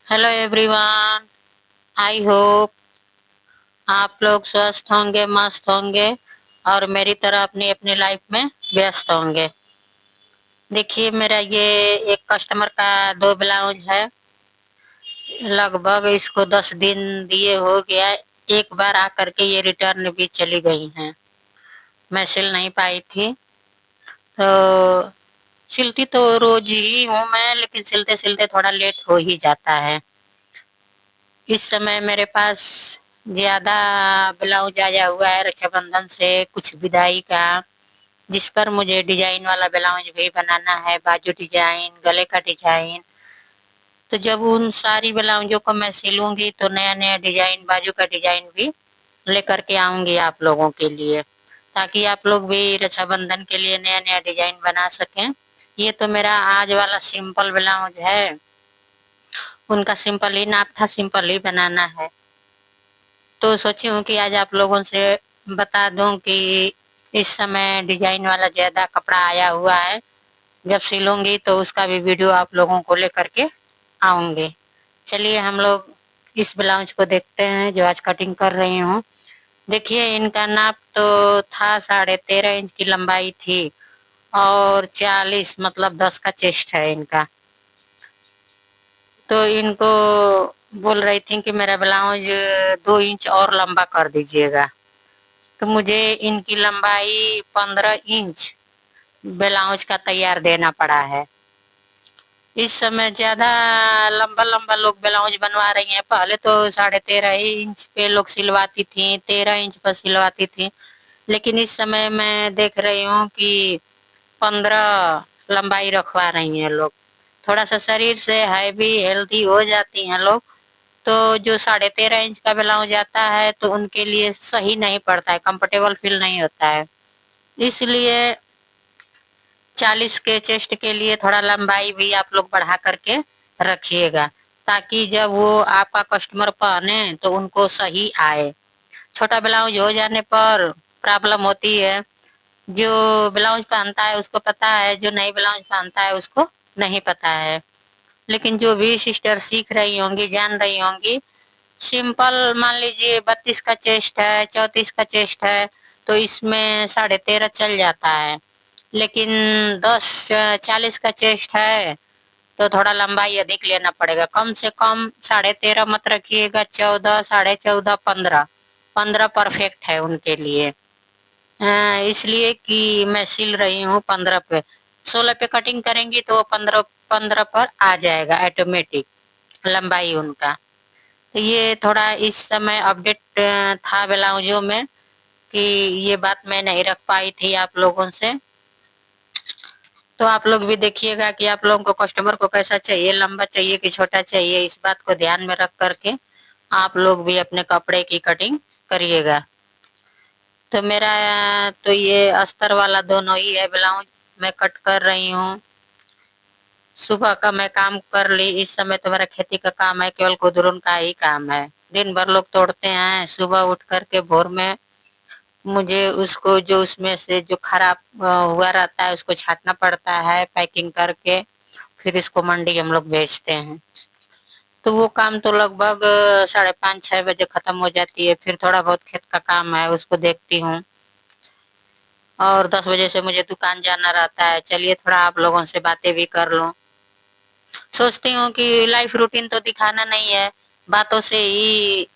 Hello everyone. I hope आप लोग स्वस्थ होंगे, मस्त होंगे और मेरी तरह अपनी अपनी लाइफ में व्यस्त होंगे। देखिए, मेरा ये एक कस्टमर का दो ब्लाउज है। लगभग इसको 10 दिन दिए हो गया। एक बार आकर के ये रिटर्न भी चली गई हैं। मैं सिल नहीं पाई थी, तो सिलती तो रोज ही हूँ मैं, लेकिन सिलते सिलते थोड़ा लेट हो ही जाता है। इस समय मेरे पास ज्यादा ब्लाउज आया हुआ है रक्षाबंधन से, कुछ विदाई का, जिस पर मुझे डिजाइन वाला ब्लाउज भी बनाना है, बाजू डिजाइन, गले का डिजाइन। तो जब उन सारी ब्लाउजों को मैं सिलूंगी तो नया नया डिजाइन, बाजू का डिजाइन भी लेकर के आऊंगी आप लोगों के लिए, ताकि आप लोग भी रक्षाबंधन के लिए नया नया डिजाइन बना सकें। ये तो मेरा आज वाला सिंपल ब्लाउज है। उनका सिंपल ही नाप था, सिंपल ही बनाना है। तो सोची हूँ कि आज आप लोगों से बता दूं कि इस समय डिजाइन वाला ज्यादा कपड़ा आया हुआ है। जब सिलूंगी तो उसका भी वीडियो आप लोगों को लेकर के आऊंगी। चलिए हम लोग इस ब्लाउज को देखते हैं जो आज कटिंग कर रही हूँ। देखिए, इनका नाप तो था 13.5 इंच की लंबाई थी और 40 मतलब 10 का चेस्ट है इनका। तो इनको बोल रही थी कि मेरा ब्लाउज 2 इंच और लंबा कर दीजिएगा। तो मुझे इनकी लंबाई 15 इंच ब्लाउज का तैयार देना पड़ा है। इस समय ज्यादा लंबा लंबा लोग ब्लाउज बनवा रही हैं। पहले तो 13.5 इंच पे लोग सिलवाती थी, 13 इंच पर सिलवाती थी, लेकिन इस समय मैं देख रही हूँ कि 15 लंबाई रखवा रही हैं लोग। थोड़ा सा शरीर से हैवी हेल्दी हो जाती हैं लोग, तो जो 13.5 इंच का ब्लाउज आता है तो उनके लिए सही नहीं पड़ता है, कंफर्टेबल फील नहीं होता है। इसलिए 40 के चेस्ट के लिए थोड़ा लंबाई भी आप लोग बढ़ा करके रखिएगा, ताकि जब वो आपका कस्टमर पहने तो उनको सही आए। छोटा ब्लाउज हो जाने पर प्रॉब्लम होती है। जो ब्लाउज पहनता है उसको पता है, जो नई ब्लाउज पहनता है उसको नहीं पता है। लेकिन जो भी सिस्टर सीख रही होंगी, जान रही होंगी, सिंपल मान लीजिए 32 का चेस्ट है, 34 का चेस्ट है, तो इसमें 13.5 चल जाता है। लेकिन 40 का चेस्ट है तो थोड़ा लंबाई अधिक लेना पड़ेगा। कम से कम 13.5 मत रखिएगा, 14, 14.5, 15। 15 परफेक्ट है उनके लिए। इसलिए कि मैं सिल रही हूँ 15 पे। 16 पे कटिंग करेंगी तो 15 15 पर आ जाएगा ऑटोमेटिक लंबाई उनका। तो ये थोड़ा इस समय अपडेट था ब्लाउजों में, कि ये बात मैं नहीं रख पाई थी आप लोगों से। तो आप लोग भी देखिएगा कि आप लोगों को कस्टमर को कैसा चाहिए, लंबा चाहिए कि छोटा चाहिए, इस बात को ध्यान में रख करके आप लोग भी अपने कपड़े की कटिंग करिएगा। तो मेरा तो ये अस्तर वाला दोनों ही है ब्लाउज, मैं कट कर रही हूँ। सुबह का मैं काम कर ली, इस समय तो मेरा खेती का काम है, केवल कुदरून का ही काम है। दिन भर लोग तोड़ते हैं, सुबह उठ करके भोर में मुझे उसको, जो उसमें से जो खराब हुआ रहता है उसको छांटना पड़ता है पैकिंग करके, फिर इसको मंडी हम लोग बेचते हैं। तो वो काम तो लगभग 5:30-6 बजे खत्म हो जाती है। फिर थोड़ा बहुत खेत का काम है उसको देखती हूँ, और 10 बजे से मुझे दुकान जाना रहता है। चलिए थोड़ा आप लोगों से बातें भी कर लूं। सोचती हूँ कि लाइफ रूटीन तो दिखाना नहीं है, बातों से ही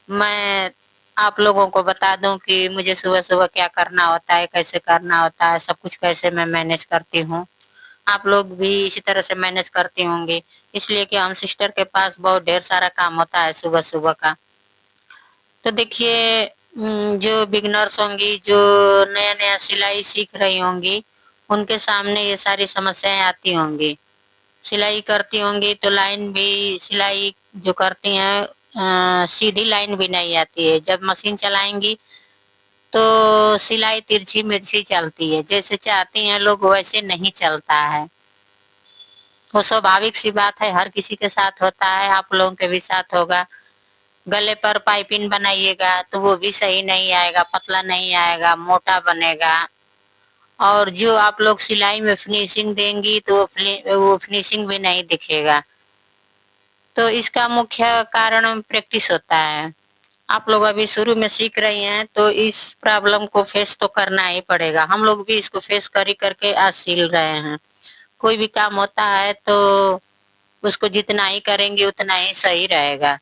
मैं आप लोगों को बता दूं कि मुझे सुबह सुबह क्या करना होता है, कैसे करना होता है, सब कुछ कैसे मैं मैनेज करती हूँ। आप लोग भी इसी तरह से मैनेज करती होंगी। इसलिए कि हम सिस्टर के पास बहुत ढेर सारा काम होता है सुबह सुबह का। तो देखिए, जो बिगनर्स होंगी, जो नया नया सिलाई सीख रही होंगी, उनके सामने ये सारी समस्याएं आती होंगी। सिलाई करती होंगी तो लाइन भी, सिलाई जो करती हैं सीधी लाइन भी नहीं आती है। जब मशीन चलाएंगी तो सिलाई तिरछी मिर्ची चलती है, जैसे चाहती हैं लोग वैसे नहीं चलता है। वो स्वाभाविक सी बात है, हर किसी के साथ होता है, आप लोगों के भी साथ होगा। गले पर पाइपिंग बनाइएगा तो वो भी सही नहीं आएगा, पतला नहीं आएगा, मोटा बनेगा। और जो आप लोग सिलाई में फिनिशिंग देंगी तो वो फिनिशिंग भी नहीं दिखेगा। तो इसका मुख्य कारण प्रैक्टिस होता है। आप लोग अभी शुरू में सीख रही हैं तो इस प्रॉब्लम को फेस तो करना ही पड़ेगा। हम लोग भी इसको फेस कर करके आज सील रहे हैं। कोई भी काम होता है तो उसको जितना ही करेंगे उतना ही सही रहेगा।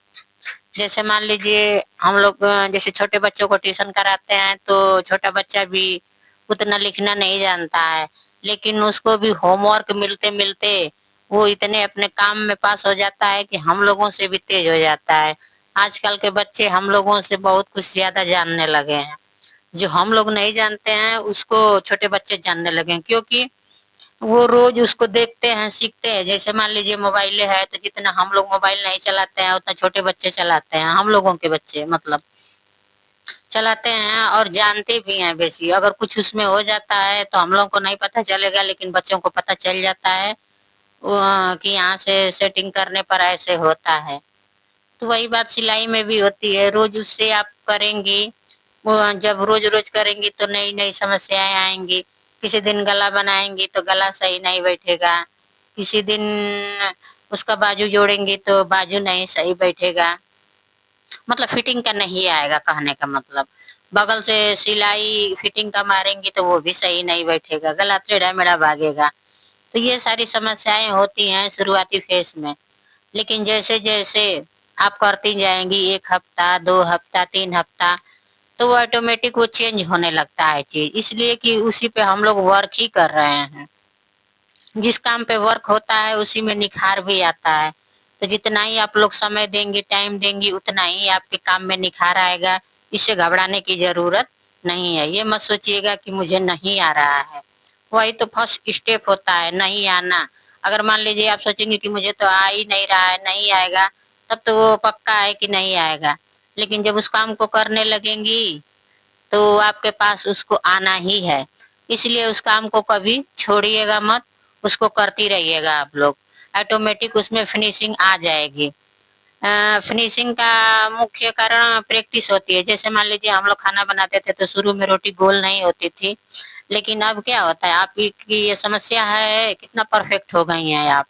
जैसे मान लीजिए हम लोग जैसे छोटे बच्चों को ट्यूशन कराते हैं तो छोटा बच्चा भी उतना लिखना नहीं जानता है, लेकिन उसको भी होमवर्क मिलते मिलते वो इतने अपने काम में पास हो जाता है कि हम लोगों से भी तेज हो जाता है। आजकल के बच्चे हम लोगों से बहुत कुछ ज्यादा जानने लगे हैं। जो हम लोग नहीं जानते हैं उसको छोटे बच्चे जानने लगे हैं, क्योंकि वो रोज उसको देखते हैं सीखते हैं। जैसे मान लीजिए मोबाइल है तो जितना हम लोग मोबाइल नहीं चलाते हैं उतना छोटे बच्चे चलाते हैं, हम लोगों के बच्चे मतलब चलाते हैं और जानते भी हैं। बेसी अगर कुछ उसमें हो जाता है तो हम लोग को नहीं पता चलेगा, लेकिन बच्चों को पता चल जाता है कि यहाँ से सेटिंग करने पर ऐसे होता है। तो वही बात सिलाई में भी होती है। रोज उससे आप करेंगी, वो जब रोज रोज करेंगी तो नई नई समस्याएं आएंगी। किसी दिन गला बनाएंगी तो गला सही नहीं बैठेगा, किसी दिन उसका बाजू जोड़ेंगी तो बाजू नहीं सही बैठेगा, मतलब फिटिंग का नहीं आएगा। कहने का मतलब बगल से सिलाई फिटिंग का मारेंगी तो वो भी सही नहीं बैठेगा, गला टेढ़ा मेढ़ा भागेगा। तो ये सारी समस्याएं होती हैं शुरुआती फेस में। लेकिन जैसे जैसे आप करती जाएंगी 1 हफ्ता 2 हफ्ता 3 हफ्ता तो वो ऑटोमेटिक वो चेंज होने लगता है चीज, इसलिए कि उसी पे हम लोग वर्क ही कर रहे हैं। जिस काम पे वर्क होता है उसी में निखार भी आता है। तो जितना ही आप लोग समय देंगे टाइम देंगी उतना ही आपके काम में निखार आएगा। इससे घबराने की जरूरत नहीं है। ये मत सोचिएगा कि मुझे नहीं आ रहा है, वही तो फर्स्ट स्टेप होता है नहीं आना। अगर मान लीजिए आप सोचेंगे कि मुझे तो आ ही नहीं रहा है नहीं आएगा, तब तो वो पक्का है कि नहीं आएगा। लेकिन जब उस काम को करने लगेंगी तो आपके पास उसको आना ही है। इसलिए उस काम को कभी छोड़िएगा मत, उसको करती रहिएगा आप लोग। ऑटोमेटिक उसमें फिनिशिंग आ जाएगी। फिनिशिंग का मुख्य कारण प्रैक्टिस होती है। जैसे मान लीजिए हम लोग खाना बनाते थे तो शुरू में रोटी गोल नहीं होती थी, लेकिन अब क्या होता है आपकी की ये समस्या है कितना परफेक्ट हो गई हैं आप।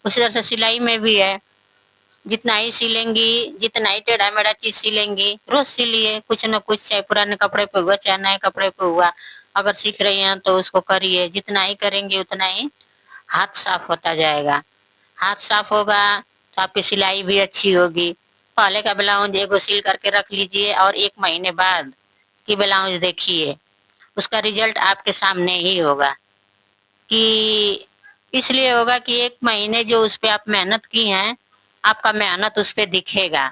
उसी तरह से सिलाई में भी है, जितना ही सिलेंगी जितना ही टेढ़ा मेढ़ा चीज सिलेंगी, रोज सिलिए कुछ न कुछ, चाहे पुराने कपड़े पे हुआ चाहे नए कपड़े पे हुआ। अगर सीख रही हैं तो उसको करिए, जितना ही करेंगे उतना ही हाथ साफ होता जाएगा। हाथ साफ होगा तो आपकी सिलाई भी अच्छी होगी। पहले का ब्लाउज एगो सिल करके रख लीजिए और 1 महीने बाद की ब्लाउज देखिए, उसका रिजल्ट आपके सामने ही होगा। कि इसलिए होगा कि 1 महीने जो उस पे आप मेहनत की हैं आपका मेहनत उस पे दिखेगा।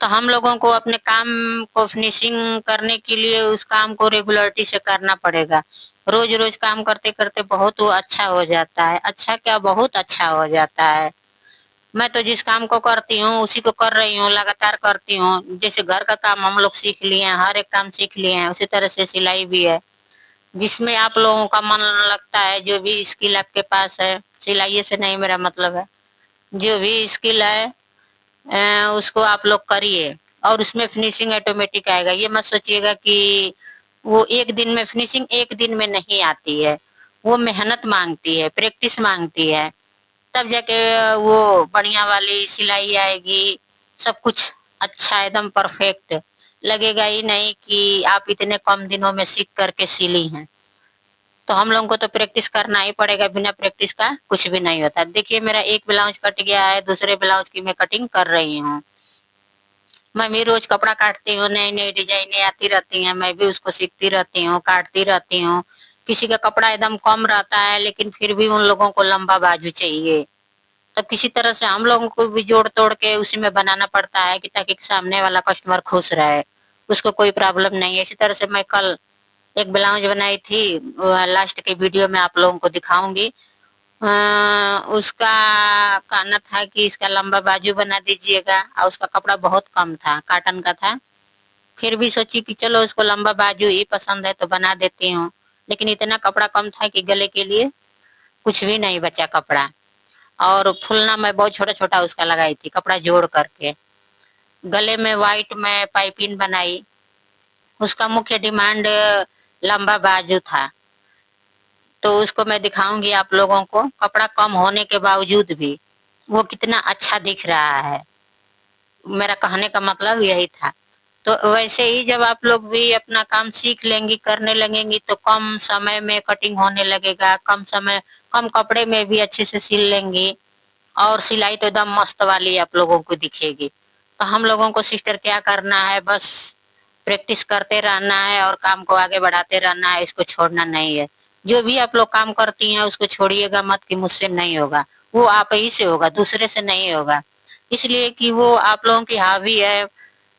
तो हम लोगों को अपने काम को फिनिशिंग करने के लिए उस काम को रेगुलरिटी से करना पड़ेगा। रोज रोज काम करते करते बहुत वो अच्छा हो जाता है, अच्छा क्या बहुत अच्छा हो जाता है। मैं तो जिस काम को करती हूँ उसी को कर रही हूँ, लगातार करती हूँ। जैसे घर का काम हम लोग सीख लिए हैं, हर एक काम सीख लिए हैं, उसी तरह से सिलाई भी है। जिसमें आप लोगों का मन लगता है, जो भी स्किल आपके पास है, सिलाई से नहीं मेरा मतलब है, जो भी स्किल है उसको आप लोग करिए और उसमें फिनिशिंग ऑटोमेटिक आएगा। ये मत सोचिएगा कि वो एक दिन में फिनिशिंग एक दिन में नहीं आती है, वो मेहनत मांगती है, प्रैक्टिस मांगती है, तब जाके वो बढ़िया वाली सिलाई आएगी। सब कुछ अच्छा एकदम परफेक्ट लगेगा ही नहीं कि आप इतने कम दिनों में सीख करके सिली हैं। तो हम लोगों को तो प्रैक्टिस करना ही पड़ेगा, बिना प्रैक्टिस का कुछ भी नहीं होता। देखिए मेरा एक ब्लाउज कट गया है, दूसरे ब्लाउज की मैं कटिंग कर रही हूँ। मैं भी रोज कपड़ा काटती हूँ, नई नई डिजाइने आती रहती हैं, मैं भी उसको सीखती रहती हूँ काटती रहती हूँ। किसी का कपड़ा एकदम कम रहता है लेकिन फिर भी उन लोगों को लंबा बाजू चाहिए, तब किसी तरह से हम लोगों को भी जोड़ तोड़ के उसी में बनाना पड़ता है कि ताकि सामने वाला कस्टमर खुश रहे, उसको कोई प्रॉब्लम नहीं है। इसी तरह से मैं कल एक ब्लाउज बनाई थी, लास्ट के वीडियो में आप लोगों को दिखाऊंगी। उसका कहना था कि इसका लंबा बाजू बना दीजिएगा और उसका कपड़ा बहुत कम था, कॉटन का था। फिर भी सोची कि चलो उसको लंबा बाजू ही पसंद है तो बना देती हूँ, लेकिन इतना कपड़ा कम था कि गले के लिए कुछ भी नहीं बचा कपड़ा। और फुलना मैं बहुत छोटा छोटा उसका लगाई थी कपड़ा जोड़ करके। गले में व्हाइट में पाइपिंग बनाई, उसका मुख्य डिमांड लंबा बाजू था। तो उसको मैं दिखाऊंगी आप लोगों को, कपड़ा कम होने के बावजूद भी वो कितना अच्छा दिख रहा है। मेरा कहने का मतलब यही था। तो वैसे ही जब आप लोग भी अपना काम सीख लेंगी, करने लगेंगी, तो कम समय में कटिंग होने लगेगा, कम कपड़े में भी अच्छे से सिल लेंगी, और सिलाई तो एकदम मस्त वाली आप लोगों को दिखेगी। तो हम लोगों को सिस्टर क्या करना है, बस प्रैक्टिस करते रहना है और काम को आगे बढ़ाते रहना है, इसको छोड़ना नहीं है। जो भी आप लोग काम करती हैं उसको छोड़िएगा मत कि मुझसे नहीं होगा। वो आप ही से होगा, दूसरे से नहीं होगा। इसलिए कि वो आप लोगों की हॉबी है,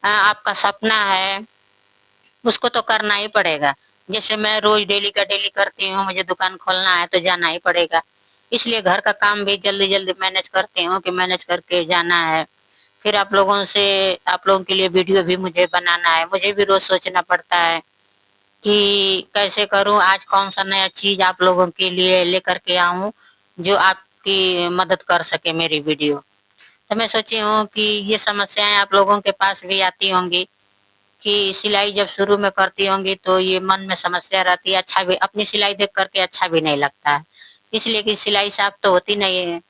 आपका सपना है, उसको तो करना ही पड़ेगा। जैसे मैं रोज डेली का डेली करती हूँ, मुझे दुकान खोलना है तो जाना ही पड़ेगा। इसलिए घर का काम भी जल्दी जल्दी मैनेज करती हूँ कि मैनेज करके जाना है। फिर आप लोगों के लिए वीडियो भी मुझे बनाना है, मुझे भी रोज सोचना पड़ता है कि कैसे करूं, आज कौन सा नया चीज आप लोगों के लिए लेकर के आऊं जो आपकी मदद कर सके मेरी वीडियो। तो मैं सोची हूँ कि ये समस्याएं आप लोगों के पास भी आती होंगी कि सिलाई जब शुरू में करती होंगी तो ये मन में समस्या रहती है, अच्छा भी अपनी सिलाई देख करके अच्छा भी नहीं लगता है। इसलिए कि सिलाई साफ तो होती नहीं है,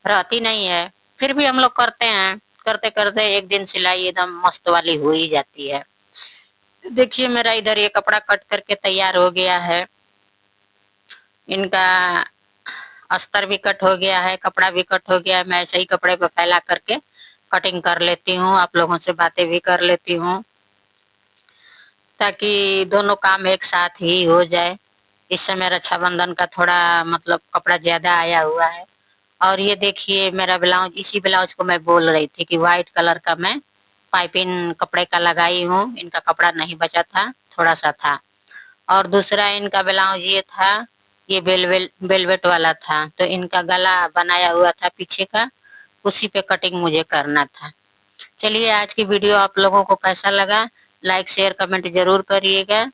रहती नहीं है। फिर भी हम लोग करते हैं, करते करते एक दिन सिलाई एकदम मस्त वाली हो ही जाती है। देखिए मेरा इधर ये कपड़ा कट करके तैयार हो गया है। इनका अस्तर भी कट हो गया है, कपड़ा भी कट हो गया है। मैं ऐसे ही कपड़े पे फैला करके कटिंग कर लेती हूँ, आप लोगों से बातें भी कर लेती हूँ, ताकि दोनों काम एक साथ ही हो जाए। इस समय रक्षाबंधन का थोड़ा मतलब कपड़ा ज्यादा आया हुआ है। और ये देखिए मेरा ब्लाउज, इसी ब्लाउज को मैं बोल रही थी कि व्हाइट कलर का मैं पाइपिंग कपड़े का लगाई हूँ। इनका कपड़ा नहीं बचा था, थोड़ा सा था। और दूसरा इनका ब्लाउज ये था, ये वेलवेट वाला था, तो इनका गला बनाया हुआ था पीछे का, उसी पे कटिंग मुझे करना था। चलिए आज की वीडियो आप लोगों को कैसा लगा, लाइक शेयर कमेंट जरूर करिएगा।